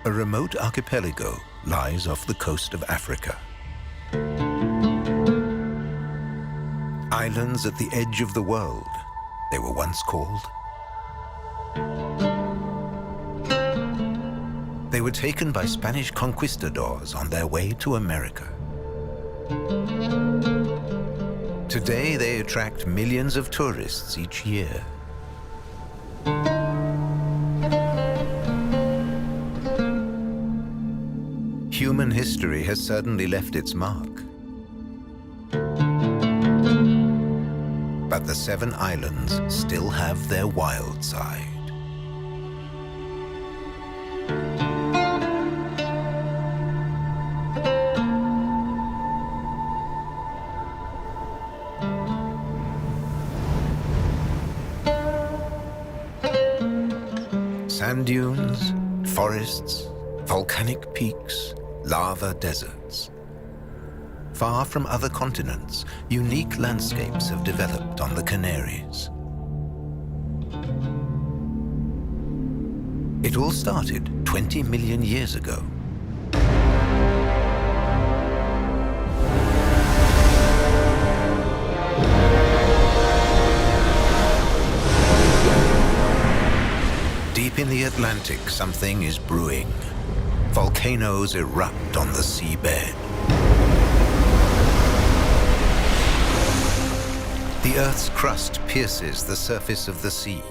A remote archipelago lies off the coast of Africa. Islands at the edge of the world, they were once called. They were taken by Spanish conquistadors on their way to America. Today, they attract millions of tourists each year. Human history has certainly left its mark. But the 7 islands still have their wild side. Sand dunes, forests, volcanic peaks, lava deserts. Far from other continents, unique landscapes have developed on the Canaries. It all started 20 million years ago. Deep in the Atlantic, something is brewing. Volcanoes erupt on the seabed. The Earth's crust pierces the surface of the sea.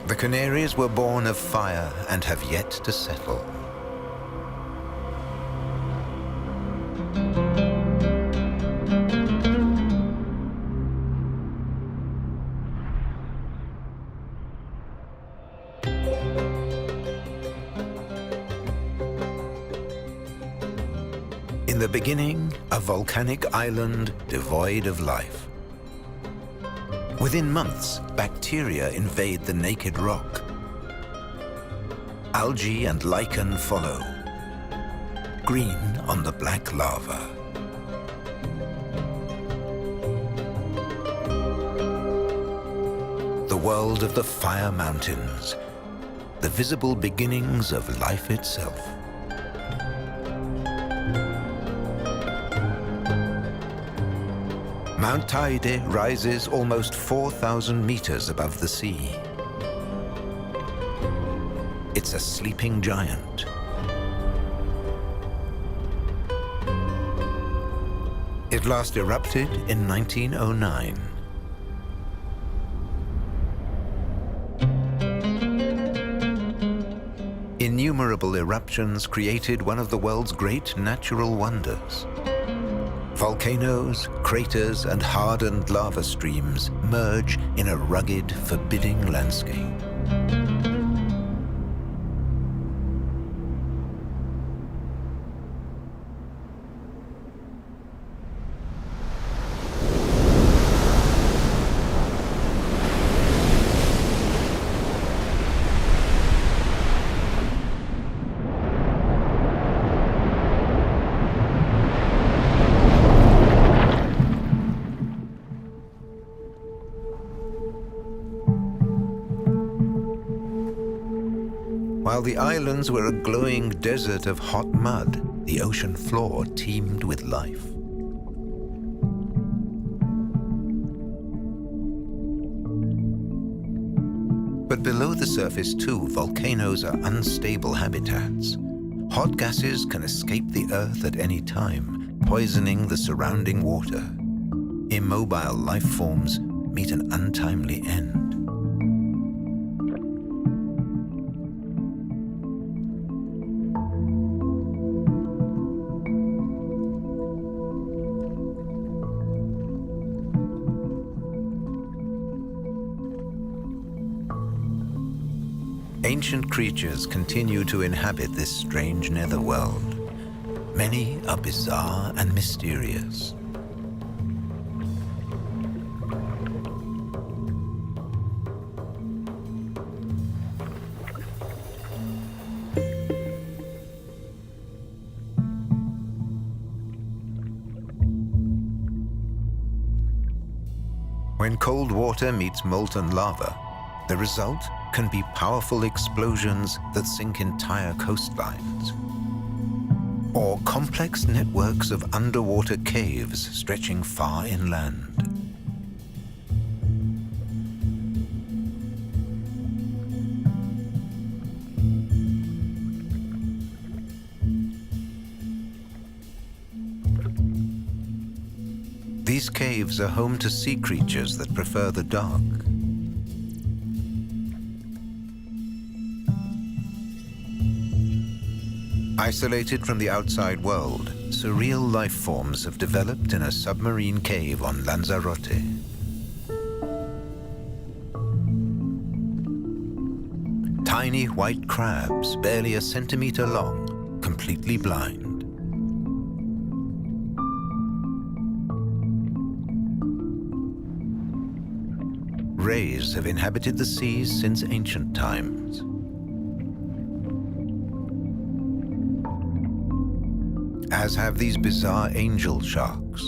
The Canaries were born of fire and have yet to settle. In the beginning, a volcanic island devoid of life. Within months, bacteria invade the naked rock. Algae and lichen follow, green on the black lava. The world of the fire mountains, the visible beginnings of life itself. Mount Teide rises almost 4,000 meters above the sea. It's a sleeping giant. It last erupted in 1909. Innumerable eruptions created one of the world's great natural wonders. Volcanoes, craters, and hardened lava streams merge in a rugged, forbidding landscape. While the islands were a glowing desert of hot mud, the ocean floor teemed with life. But below the surface too, volcanoes are unstable habitats. Hot gases can escape the Earth at any time, poisoning the surrounding water. Immobile life forms meet an untimely end. Ancient creatures continue to inhabit this strange netherworld. Many are bizarre and mysterious. When cold water meets molten lava, the result can be powerful explosions that sink entire coastlines, or complex networks of underwater caves stretching far inland. These caves are home to sea creatures that prefer the dark. Isolated from the outside world, surreal life forms have developed in a submarine cave on Lanzarote. Tiny white crabs, barely a centimeter long, completely blind. Rays have inhabited the seas since ancient times. As have these bizarre angel sharks.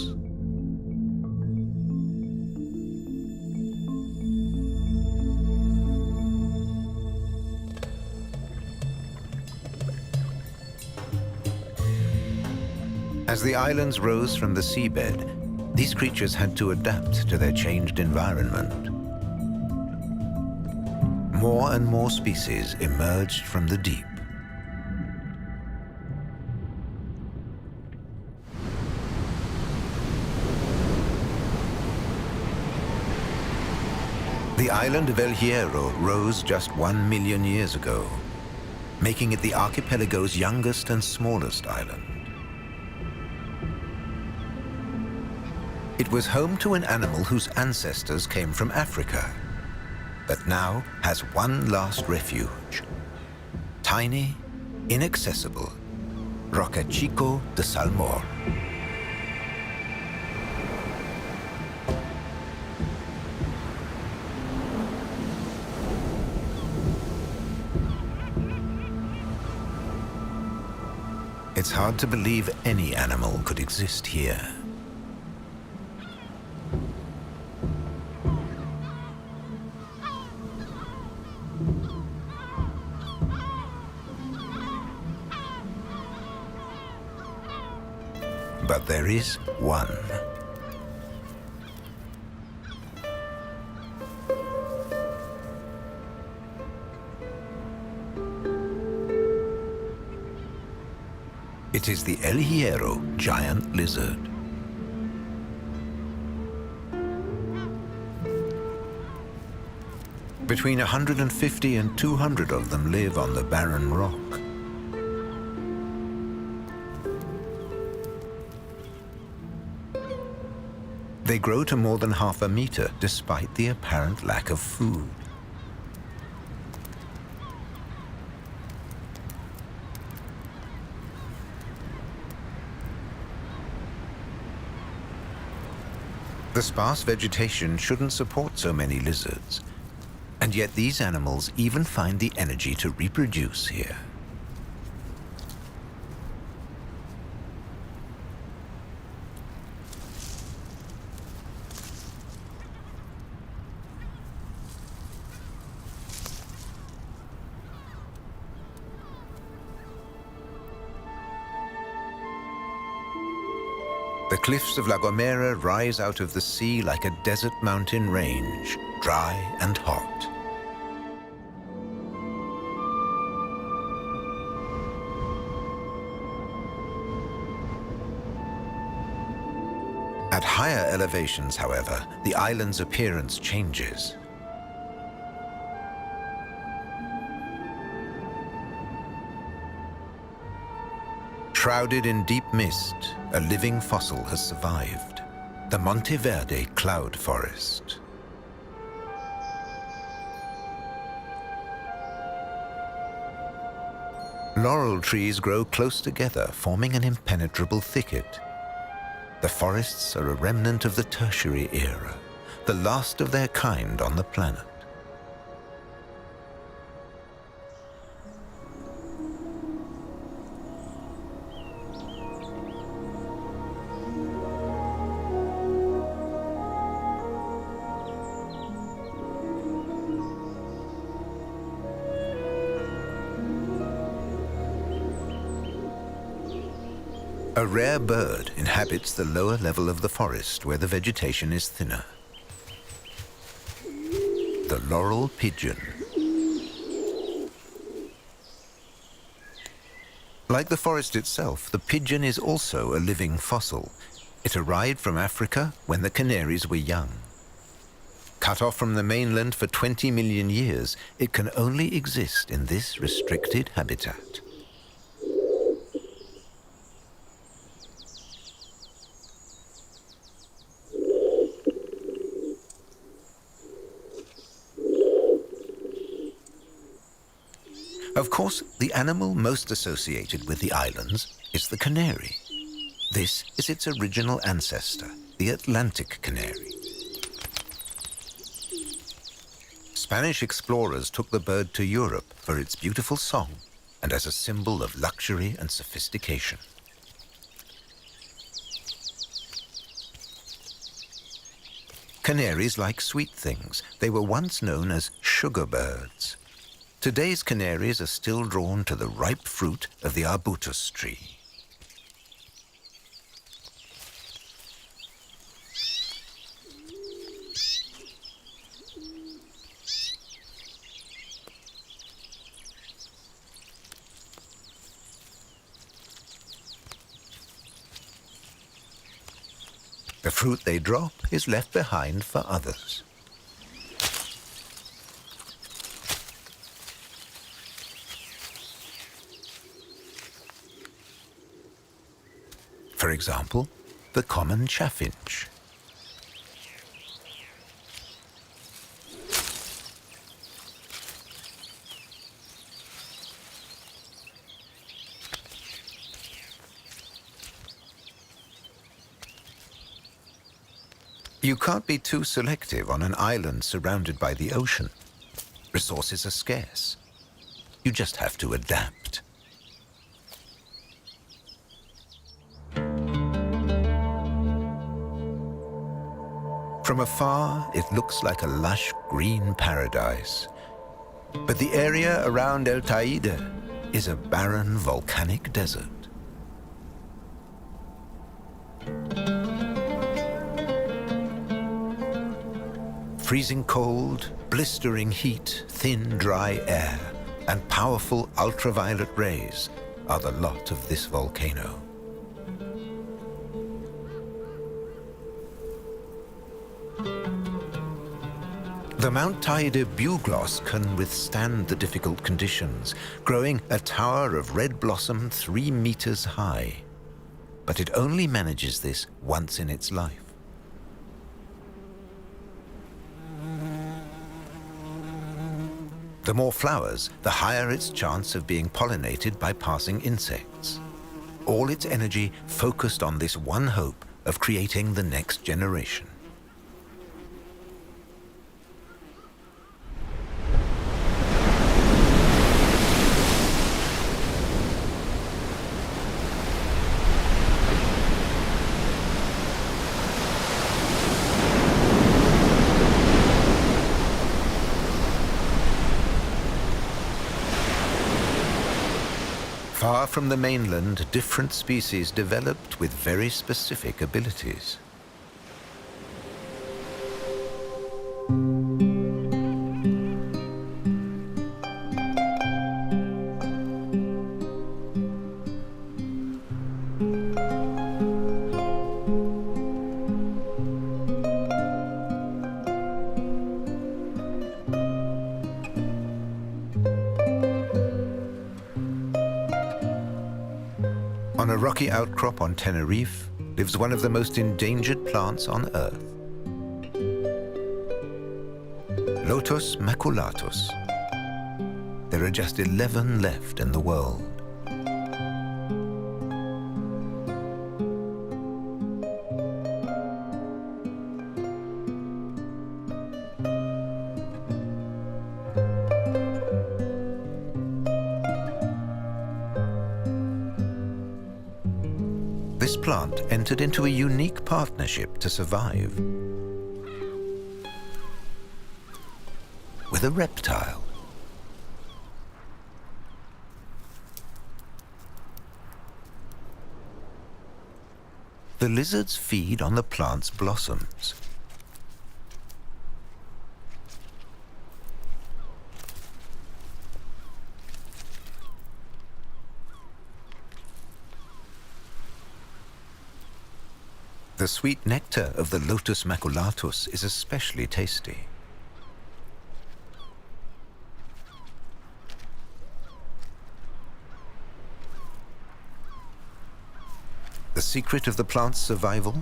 As the islands rose from the seabed, these creatures had to adapt to their changed environment. More and more species emerged from the deep. The island of El Hierro rose just 1 million years ago, making it the archipelago's youngest and smallest island. It was home to an animal whose ancestors came from Africa, but now has one last refuge. Tiny, inaccessible, Roca Chico de Salmor. It's hard to believe any animal could exist here. But there is one. It is the El Hierro giant lizard. Between 150 and 200 of them live on the barren rock. They grow to more than half a meter despite the apparent lack of food. The sparse vegetation shouldn't support so many lizards, and yet these animals even find the energy to reproduce here. The cliffs of La Gomera rise out of the sea like a desert mountain range, dry and hot. At higher elevations, however, the island's appearance changes. Shrouded in deep mist, a living fossil has survived, the Monte Verde cloud forest. Laurel trees grow close together, forming an impenetrable thicket. The forests are a remnant of the Tertiary era, the last of their kind on the planet. A rare bird inhabits the lower level of the forest where the vegetation is thinner. The laurel pigeon. Like the forest itself, the pigeon is also a living fossil. It arrived from Africa when the Canaries were young. Cut off from the mainland for 20 million years, it can only exist in this restricted habitat. Of course, the animal most associated with the islands is the canary. This is its original ancestor, the Atlantic canary. Spanish explorers took the bird to Europe for its beautiful song and as a symbol of luxury and sophistication. Canaries like sweet things. They were once known as sugar birds. Today's canaries are still drawn to the ripe fruit of the arbutus tree. The fruit they drop is left behind for others. For example, the common chaffinch. You can't be too selective on an island surrounded by the ocean. Resources are scarce. You just have to adapt. From afar, it looks like a lush green paradise. But the area around El Teide is a barren volcanic desert. Freezing cold, blistering heat, thin, dry air, and powerful ultraviolet rays are the lot of this volcano. The Mount Teide bugloss can withstand the difficult conditions, growing a tower of red blossom 3 meters high. But it only manages this once in its life. The more flowers, the higher its chance of being pollinated by passing insects. All its energy focused on this one hope of creating the next generation. Far from the mainland, different species developed with very specific abilities. On a rocky outcrop on Tenerife lives one of the most endangered plants on Earth. Lotus maculatus. There are just 11 left in the world. This plant entered into a unique partnership to survive with a reptile. The lizards feed on the plant's blossoms. The sweet nectar of the Lotus maculatus is especially tasty. The secret of the plant's survival?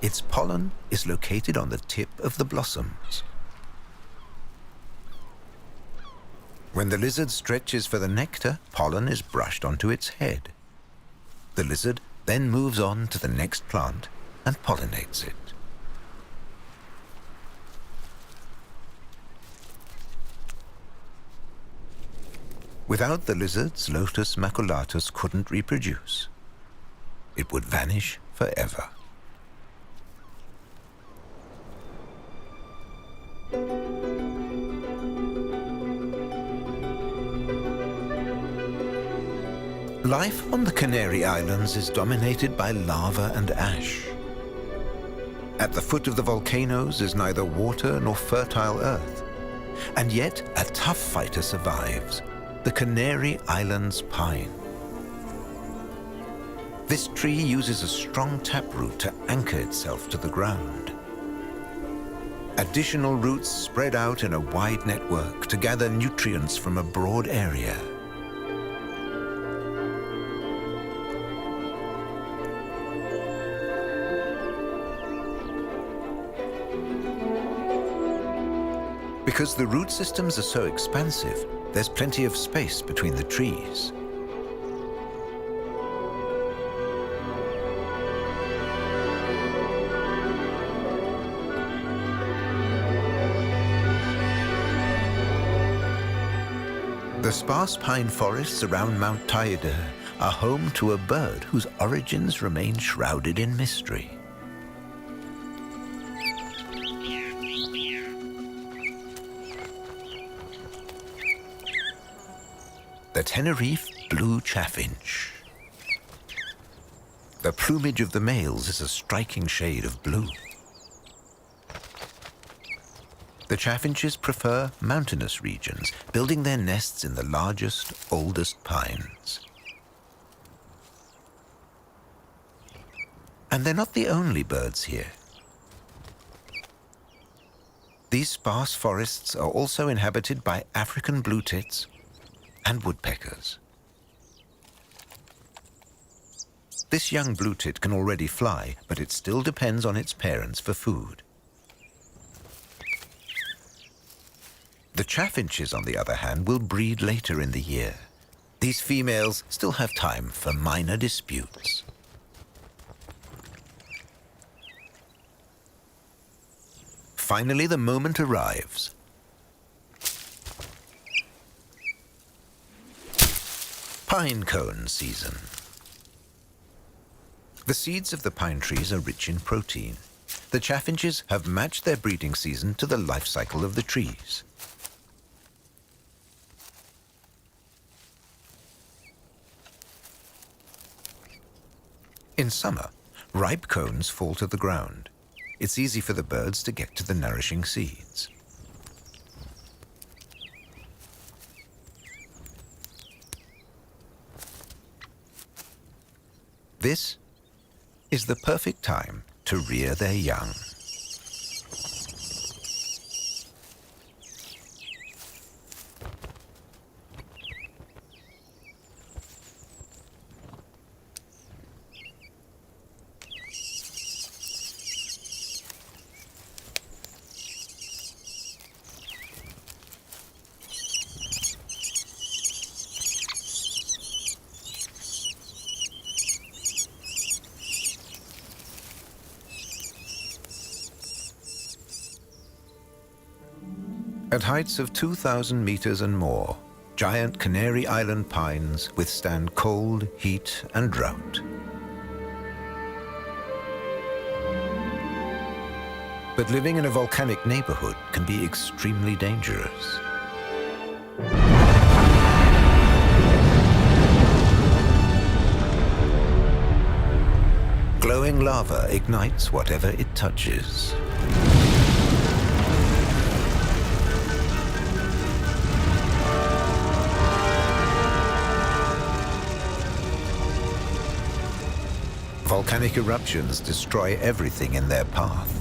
Its pollen is located on the tip of the blossoms. When the lizard stretches for the nectar, pollen is brushed onto its head. The lizard then moves on to the next plant and pollinates it. Without the lizards, Lotus maculatus couldn't reproduce. It would vanish forever. Life on the Canary Islands is dominated by lava and ash. At the foot of the volcanoes is neither water nor fertile earth. And yet a tough fighter survives, the Canary Islands pine. This tree uses a strong taproot to anchor itself to the ground. Additional roots spread out in a wide network to gather nutrients from a broad area. Because the root systems are so expansive, there's plenty of space between the trees. The sparse pine forests around Mount Taida are home to a bird whose origins remain shrouded in mystery. The Tenerife blue chaffinch. The plumage of the males is a striking shade of blue. The chaffinches prefer mountainous regions, building their nests in the largest, oldest pines. And they're not the only birds here. These sparse forests are also inhabited by African blue tits and woodpeckers. This young blue tit can already fly, but it still depends on its parents for food. The chaffinches, on the other hand, will breed later in the year. These females still have time for minor disputes. Finally, the moment arrives. Pine cone season. The seeds of the pine trees are rich in protein. The chaffinches have matched their breeding season to the life cycle of the trees. In summer, ripe cones fall to the ground. It's easy for the birds to get to the nourishing seeds. This is the perfect time to rear their young. At heights of 2,000 meters and more, giant Canary Island pines withstand cold, heat, and drought. But living in a volcanic neighborhood can be extremely dangerous. Glowing boiling lava ignites whatever it touches. Volcanic eruptions destroy everything in their path.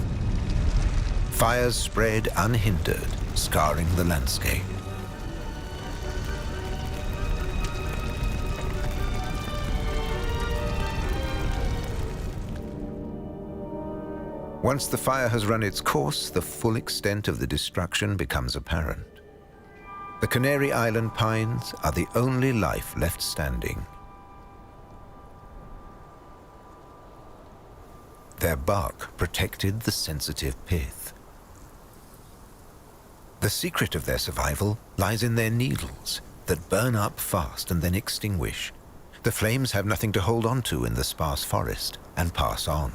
Fires spread unhindered, scarring the landscape. Once the fire has run its course, the full extent of the destruction becomes apparent. The Canary Island pines are the only life left standing. Their bark protected the sensitive pith. The secret of their survival lies in their needles that burn up fast and then extinguish. The flames have nothing to hold on to in the sparse forest and pass on.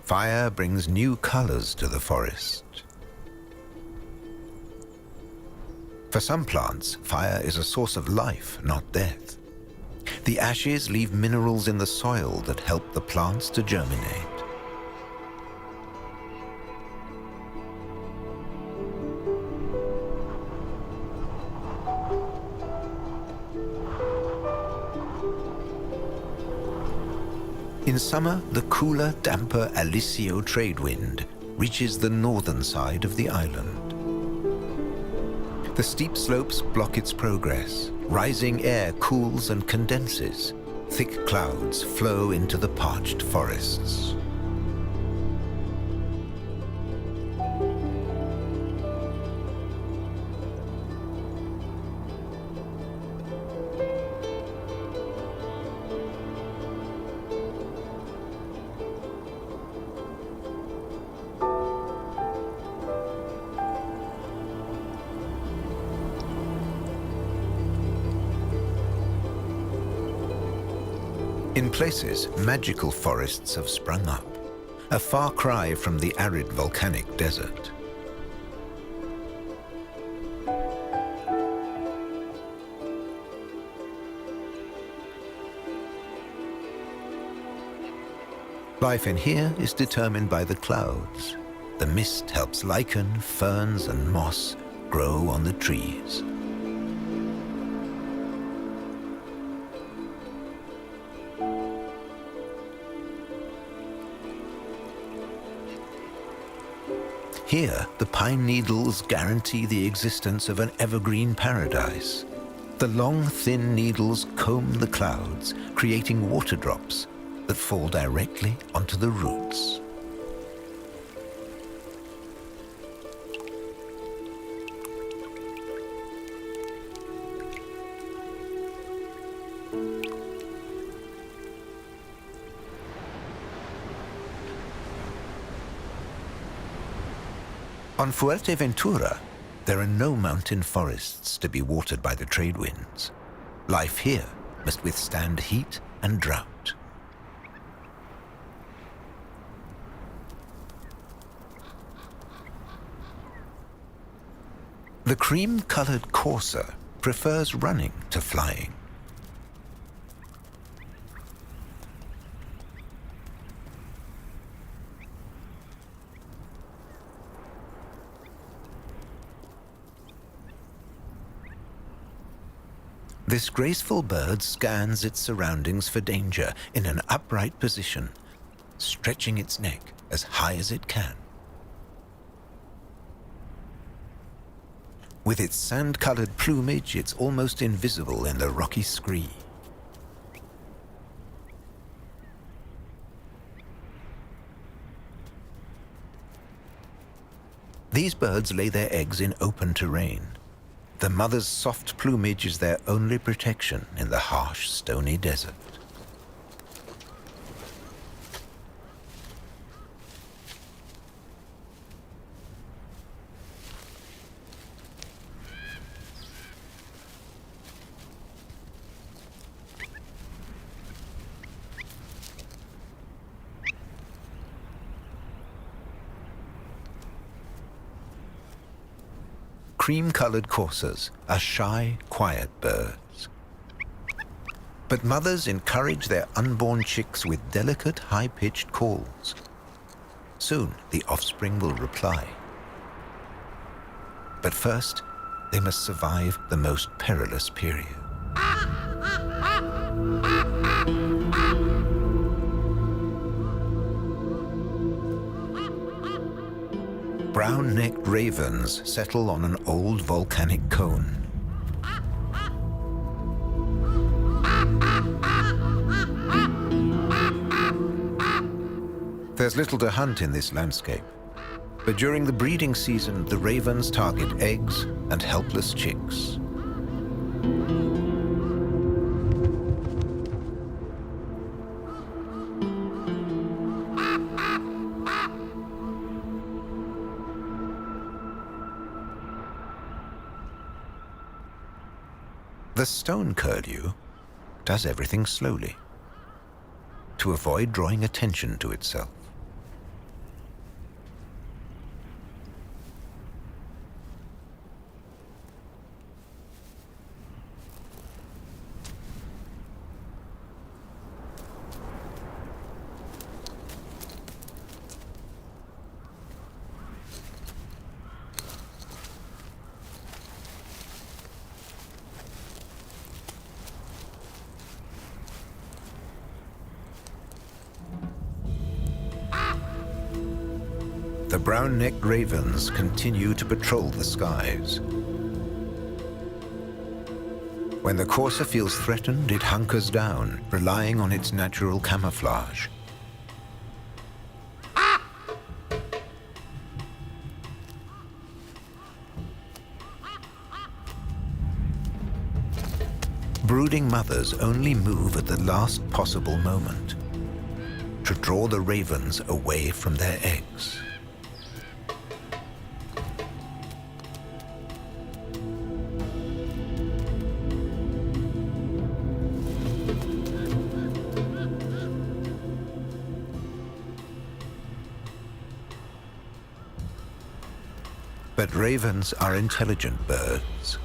Fire brings new colors to the forest. For some plants, fire is a source of life, not death. The ashes leave minerals in the soil that help the plants to germinate. In summer, the cooler, damper Alisio trade wind reaches the northern side of the island. The steep slopes block its progress. Rising air cools and condenses. Thick clouds flow into the parched forests. In places, magical forests have sprung up, a far cry from the arid volcanic desert. Life in here is determined by the clouds. The mist helps lichen, ferns, and moss grow on the trees. Here, the pine needles guarantee the existence of an evergreen paradise. The long, thin needles comb the clouds, creating water drops that fall directly onto the roots. On Fuerteventura, there are no mountain forests to be watered by the trade winds. Life here must withstand heat and drought. The cream-colored courser prefers running to flying. This graceful bird scans its surroundings for danger in an upright position, stretching its neck as high as it can. With its sand-colored plumage, it's almost invisible in the rocky scree. These birds lay their eggs in open terrain. The mother's soft plumage is their only protection in the harsh, stony desert. cream-colored coursers are shy, quiet birds. But mothers encourage their unborn chicks with delicate, high-pitched calls. Soon, the offspring will reply. But first, they must survive the most perilous period. Brown-necked ravens settle on an old volcanic cone. There's little to hunt in this landscape, but during the breeding season, the ravens target eggs and helpless chicks. The stone curlew does everything slowly to avoid drawing attention to itself. The brown-necked ravens continue to patrol the skies. When the courser feels threatened, it hunkers down, relying on its natural camouflage. Brooding mothers only move at the last possible moment to draw the ravens away from their eggs. But ravens are intelligent birds.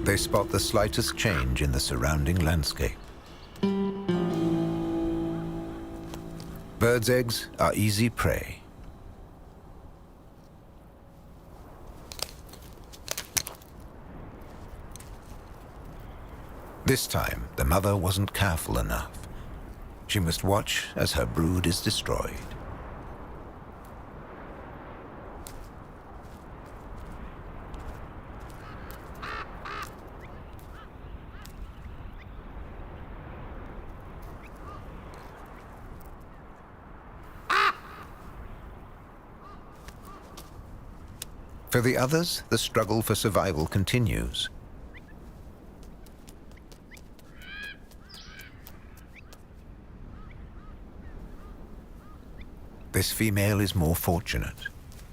They spot the slightest change in the surrounding landscape. Birds' eggs are easy prey. This time, the mother wasn't careful enough. She must watch as her brood is destroyed. For the others, the struggle for survival continues. This female is more fortunate.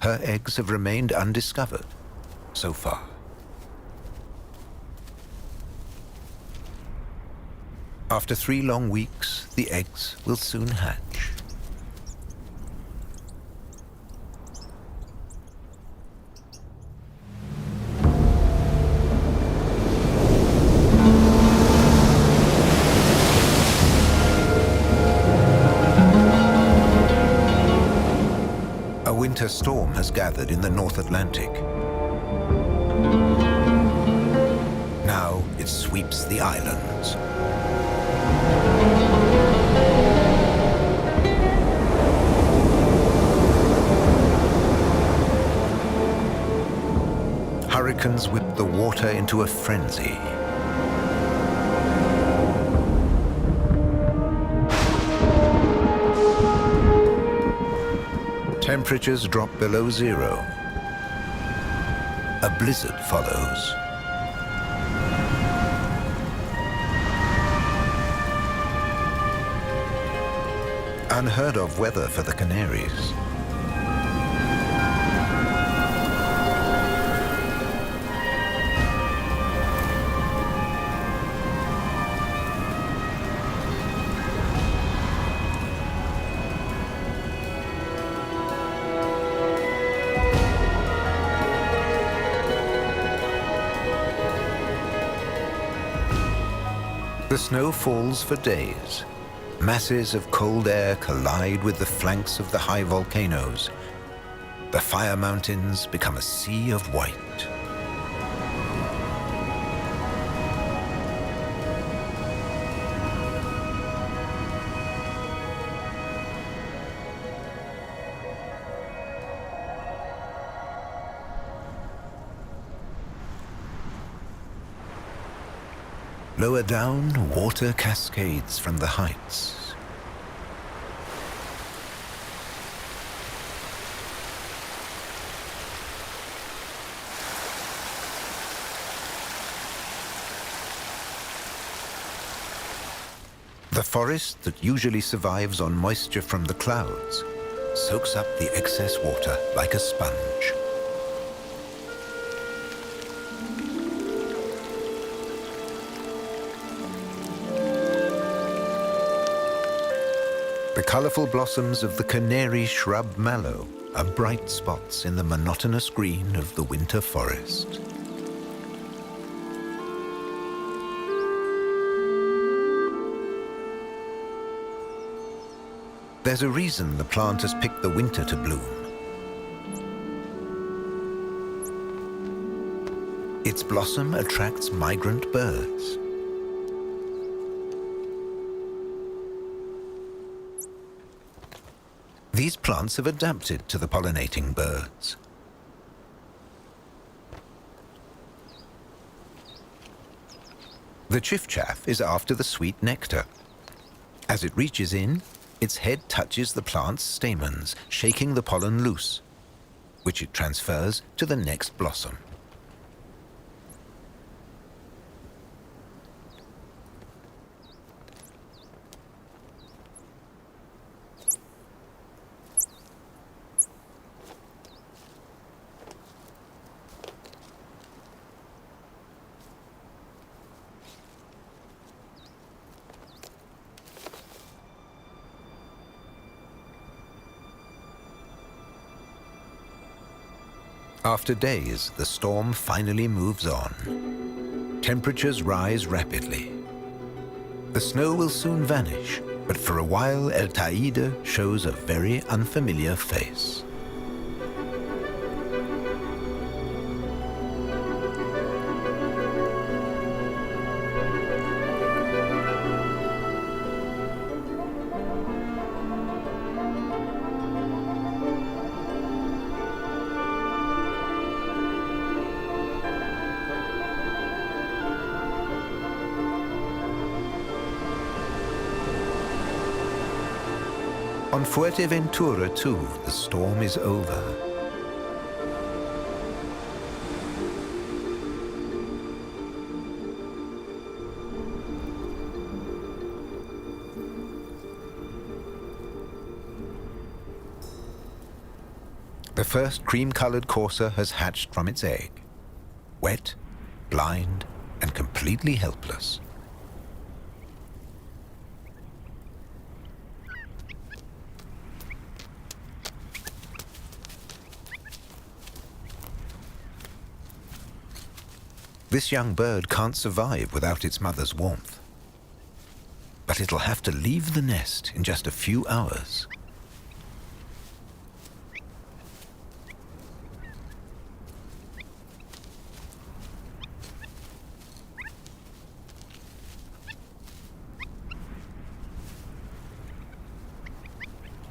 Her eggs have remained undiscovered so far. After 3 long weeks, the eggs will soon hatch. A winter storm has gathered in the North Atlantic. Now it sweeps the islands. Hurricanes whip the water into a frenzy. Temperatures drop below 0. A blizzard follows. Unheard of weather for the Canaries. The snow falls for days. Masses of cold air collide with the flanks of the high volcanoes. The fire mountains become a sea of white. Lower down, water cascades from the heights. The forest that usually survives on moisture from the clouds soaks up the excess water like a sponge. The colorful blossoms of the Canary shrub mallow are bright spots in the monotonous green of the winter forest. There's a reason the plant has picked the winter to bloom. Its blossom attracts migrant birds. These plants have adapted to the pollinating birds. The chiffchaff is after the sweet nectar. As it reaches in, its head touches the plant's stamens, shaking the pollen loose, which it transfers to the next blossom. After days, the storm finally moves on. Temperatures rise rapidly. The snow will soon vanish, but for a while El Teide shows a very unfamiliar face. On Fuerteventura, too, the storm is over. The first cream-colored courser has hatched from its egg, wet, blind, and completely helpless. This young bird can't survive without its mother's warmth. But it'll have to leave the nest in just a few hours.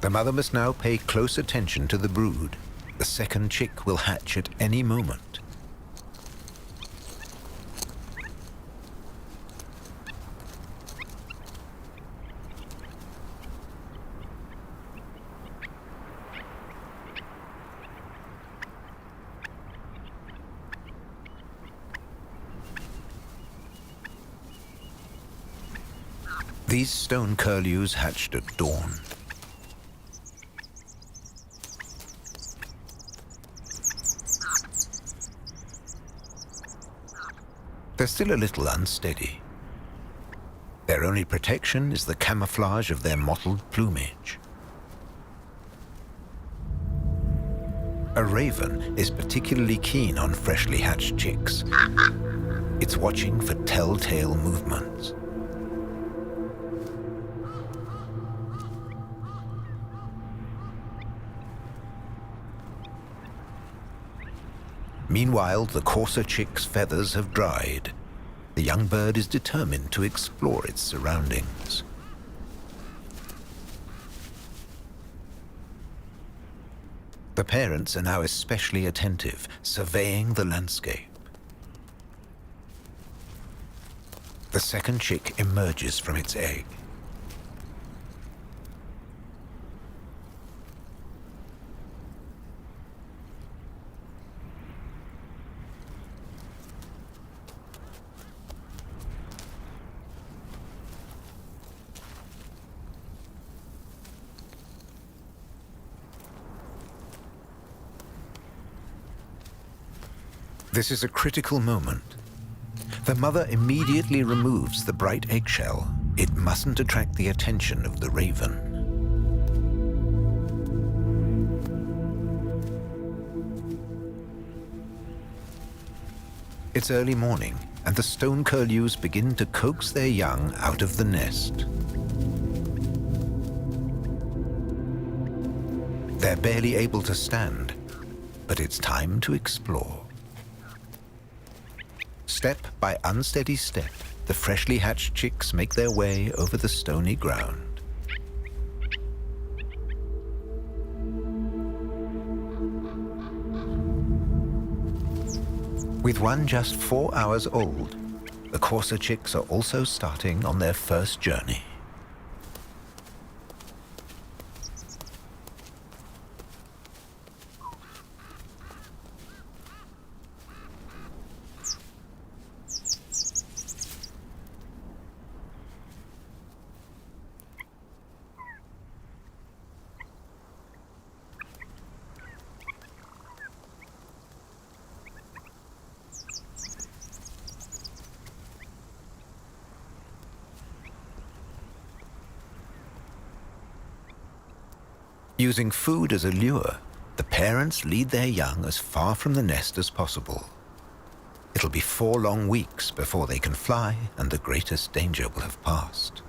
The mother must now pay close attention to the brood. The second chick will hatch at any moment. These stone curlews hatched at dawn. They're still a little unsteady. Their only protection is the camouflage of their mottled plumage. A raven is particularly keen on freshly hatched chicks. It's watching for telltale movements. Meanwhile, the courser chick's feathers have dried. The young bird is determined to explore its surroundings. The parents are now especially attentive, surveying the landscape. The second chick emerges from its egg. This is a critical moment. The mother immediately removes the bright eggshell. It mustn't attract the attention of the raven. It's early morning, and the stone curlews begin to coax their young out of the nest. They're barely able to stand, but it's time to explore. Step by unsteady step, the freshly hatched chicks make their way over the stony ground. With one just 4 hours old, the courser chicks are also starting on their first journey. Using food as a lure, the parents lead their young as far from the nest as possible. It'll be 4 long weeks before they can fly, and the greatest danger will have passed.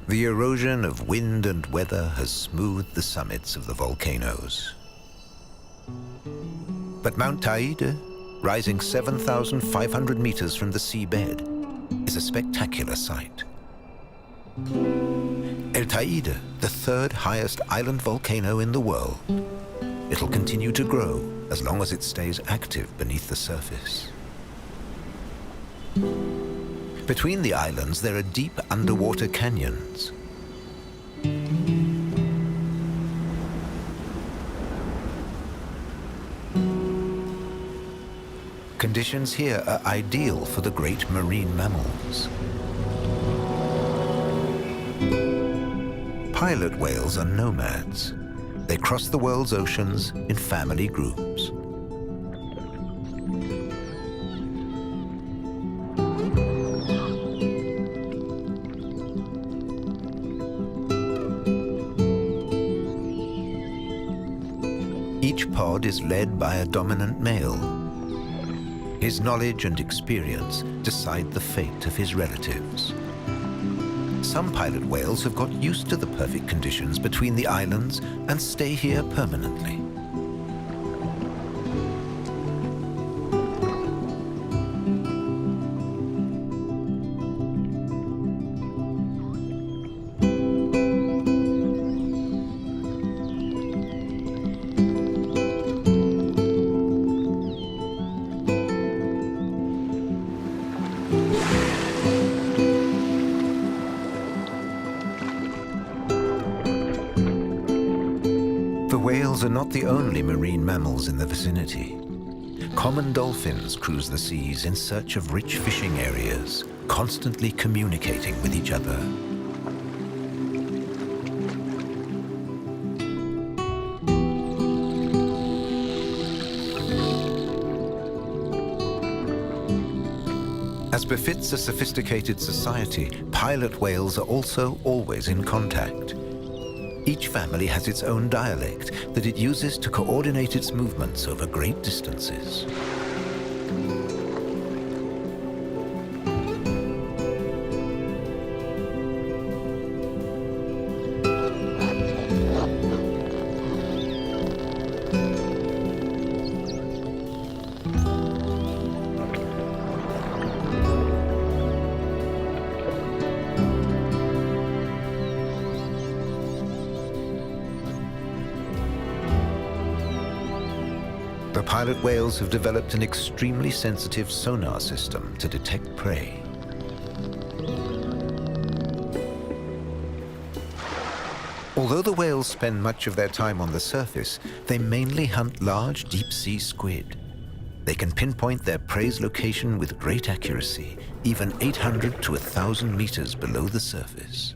The erosion of wind and weather has smoothed the summits of the volcanoes. But Mount Taide, rising 7,500 meters from the seabed, is a spectacular sight. El Taide, the 3rd highest island volcano in the world. It'll continue to grow as long as it stays active beneath the surface. Between the islands, there are deep underwater canyons. Conditions here are ideal for the great marine mammals. Pilot whales are nomads. They cross the world's oceans in family groups. Each pod is led by a dominant male. His knowledge and experience decide the fate of his relatives. Some pilot whales have got used to the perfect conditions between the islands and stay here permanently. Whales are not the only marine mammals in the vicinity. Common dolphins cruise the seas in search of rich fishing areas, constantly communicating with each other. As befits a sophisticated society, pilot whales are also always in contact. Each family has its own dialect that it uses to coordinate its movements over great distances. The pilot whales have developed an extremely sensitive sonar system to detect prey. Although the whales spend much of their time on the surface, they mainly hunt large deep-sea squid. They can pinpoint their prey's location with great accuracy, even 800 to 1,000 meters below the surface.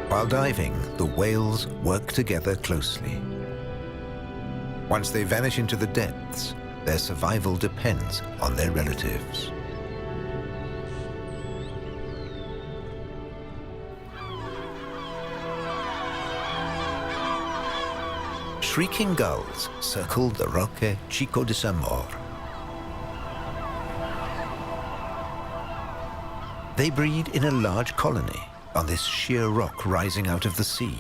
While diving, the whales work together closely. Once they vanish into the depths, their survival depends on their relatives. Shrieking gulls circle the Roque Chico de Samor. They breed in a large colony on this sheer rock rising out of the sea.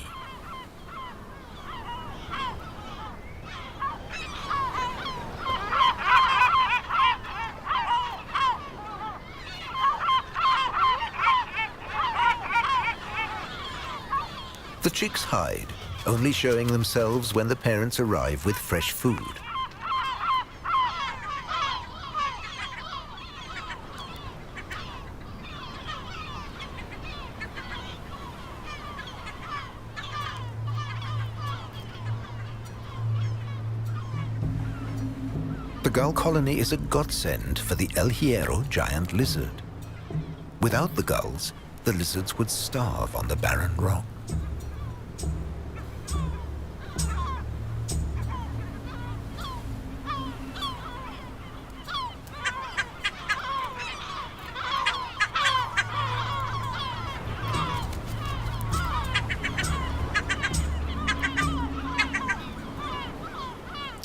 The chicks hide, only showing themselves when the parents arrive with fresh food. The gull colony is a godsend for the El Hierro giant lizard. Without the gulls, the lizards would starve on the barren rock.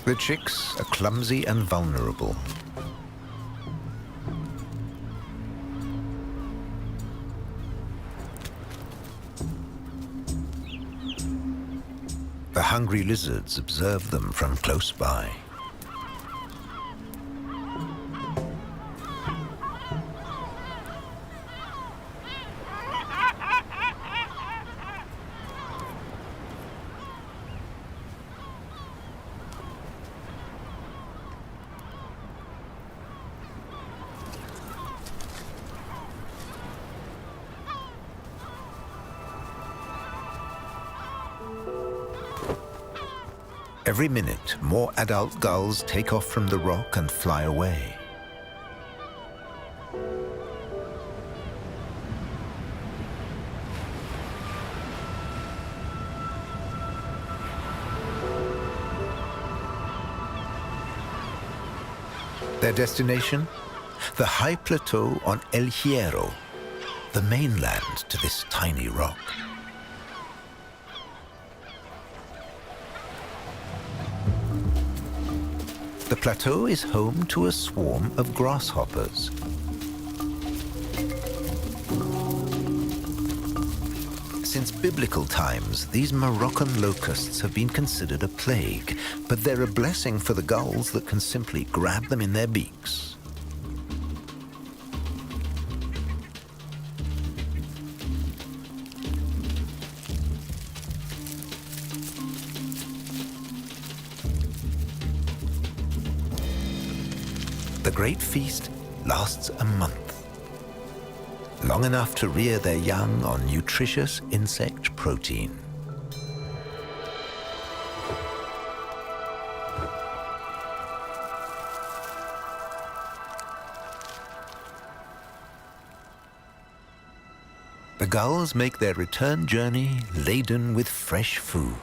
The chicks are clumsy and vulnerable. The hungry lizards observe them from close by. Every minute, more adult gulls take off from the rock and fly away. Their destination? The high plateau on El Hierro, the mainland to this tiny rock. The plateau is home to a swarm of grasshoppers. Since biblical times, these Moroccan locusts have been considered a plague, but they're a blessing for the gulls that can simply grab them in their beaks. The great feast lasts a month, long enough to rear their young on nutritious insect protein. The gulls make their return journey laden with fresh food.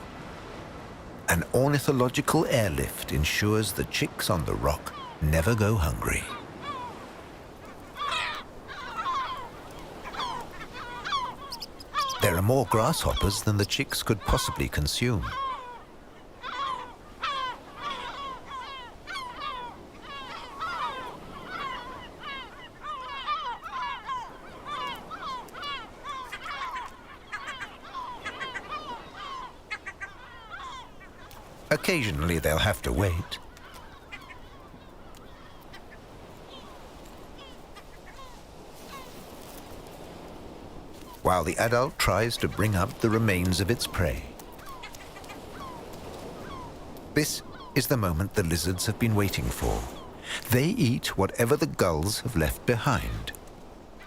An ornithological airlift ensures the chicks on the rock never go hungry. There are more grasshoppers than the chicks could possibly consume. Occasionally they'll have to wait. While the adult tries to bring up the remains of its prey. This is the moment the lizards have been waiting for. They eat whatever the gulls have left behind.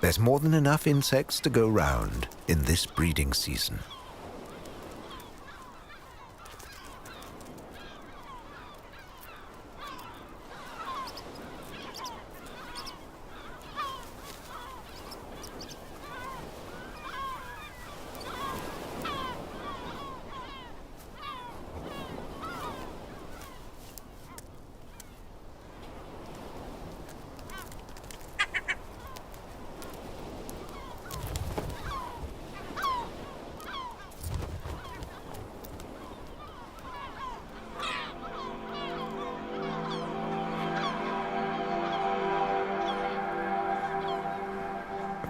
There's more than enough insects to go round in this breeding season.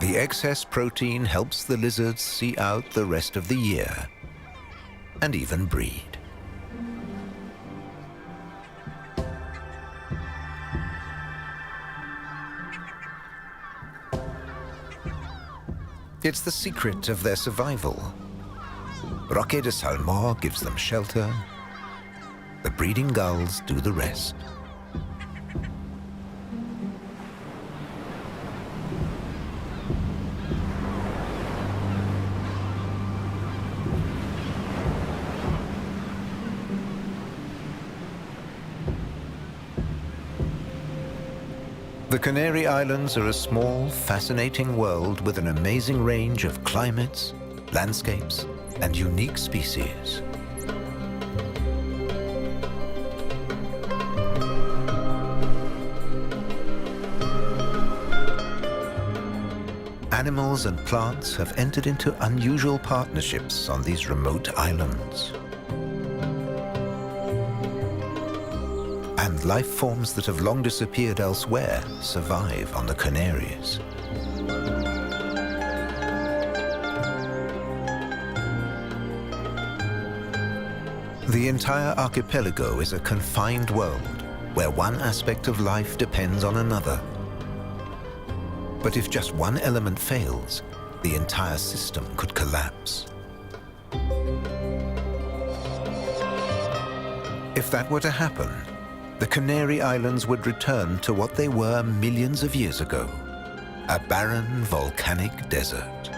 The excess protein helps the lizards see out the rest of the year and even breed. It's the secret of their survival. Roque de Salmor gives them shelter. The breeding gulls do the rest. The Canary Islands are a small, fascinating world with an amazing range of climates, landscapes, and unique species. Animals and plants have entered into unusual partnerships on these remote islands. And life forms that have long disappeared elsewhere survive on the Canaries. The entire archipelago is a confined world where one aspect of life depends on another. But if just one element fails, the entire system could collapse. If that were to happen, the Canary Islands would return to what they were millions of years ago, a barren volcanic desert.